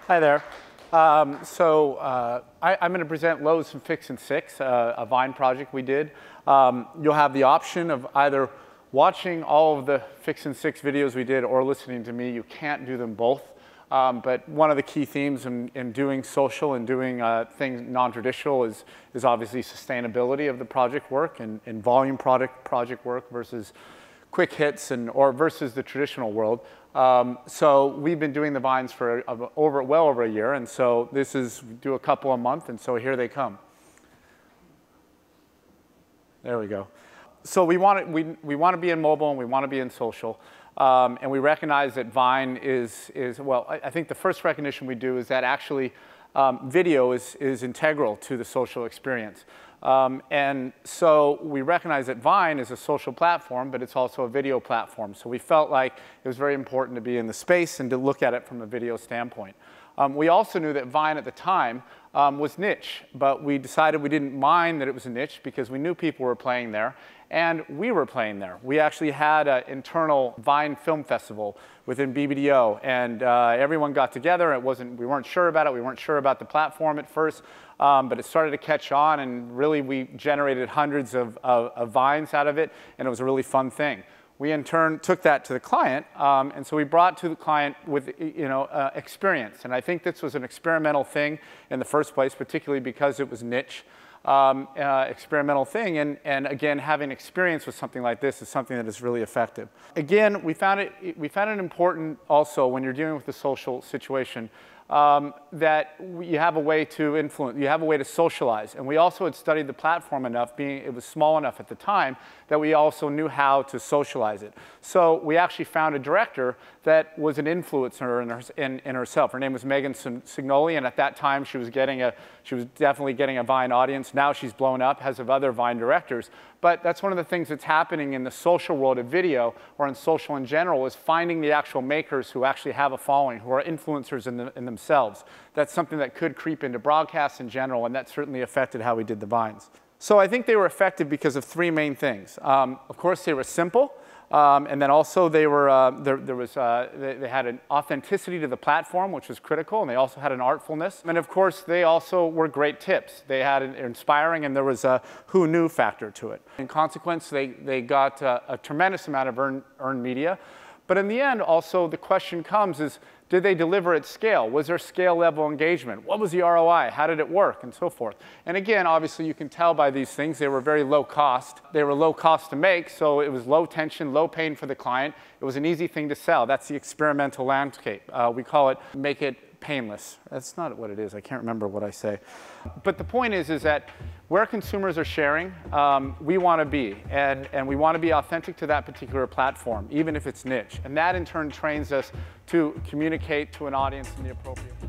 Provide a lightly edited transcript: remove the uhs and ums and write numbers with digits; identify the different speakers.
Speaker 1: Hi there. I'm going to present Lowe's from Fix and Six, a Vine project we did. You'll have the option of either watching all of the Fix and Six videos we did or listening to me. You can't do them both. But one of the key themes in doing social and doing things non-traditional is obviously sustainability of the project work and volume project work versus quick hits or versus the traditional world. So we've been doing the Vines for well over a year, and so this is do a couple a month, and so here they come. There we go. So we want to be in mobile and we want to be in social, and we recognize that Vine is well. I think the first recognition we do is that actually video is integral to the social experience. And so we recognize that Vine is a social platform, but it's also a video platform. So we felt like it was very important to be in the space and to look at it from a video standpoint. We also knew that Vine at the time was niche, but we decided we didn't mind that it was a niche because we knew people were playing there, and we were playing there. We actually had an internal Vine film festival within BBDO, and everyone got together. We weren't sure about it. We weren't sure about the platform at first, but it started to catch on, and really we generated hundreds of Vines out of it, and it was a really fun thing. We in turn took that to the client, and so we brought to the client with experience. And I think this was an experimental thing in the first place, particularly because it was niche. Experimental thing, and again, having experience with something like this is something that is really effective. Again, we found it important also when you're dealing with the social situation that you have a way to influence, you have a way to socialize. And we also had studied the platform enough, it was small enough at the time, that we also knew how to socialize it. So we actually found a director that was an influencer in herself. Her name was Megan Signoli, and at that time she was definitely getting a Vine audience. Now she's blown up, has of other Vine directors. But that's one of the things that's happening in the social world of video, or in social in general, is finding the actual makers who actually have a following, who are influencers in themselves. That's something that could creep into broadcasts in general, and that certainly affected how we did the Vines. So I think they were effective because of three main things. Of course, they were simple. And then also they had an authenticity to the platform, which was critical, and they also had an artfulness. And of course, they also were great tips. They had an inspiring, and there was a who knew factor to it. In consequence, they got a tremendous amount of earned media. But in the end, also, the question comes is, did they deliver at scale? Was there scale level engagement? What was the ROI? How did it work? And so forth. And again, obviously, you can tell by these things, they were very low cost. They were low cost to make, so it was low tension, low pain for the client. It was an easy thing to sell. That's the experimental landscape. We call it make it painless. That's not what it is. I can't remember what I say. But the point is that where consumers are sharing, we want to be. And we want to be authentic to that particular platform, even if it's niche. And that, in turn, trains us to communicate to an audience in the appropriate way.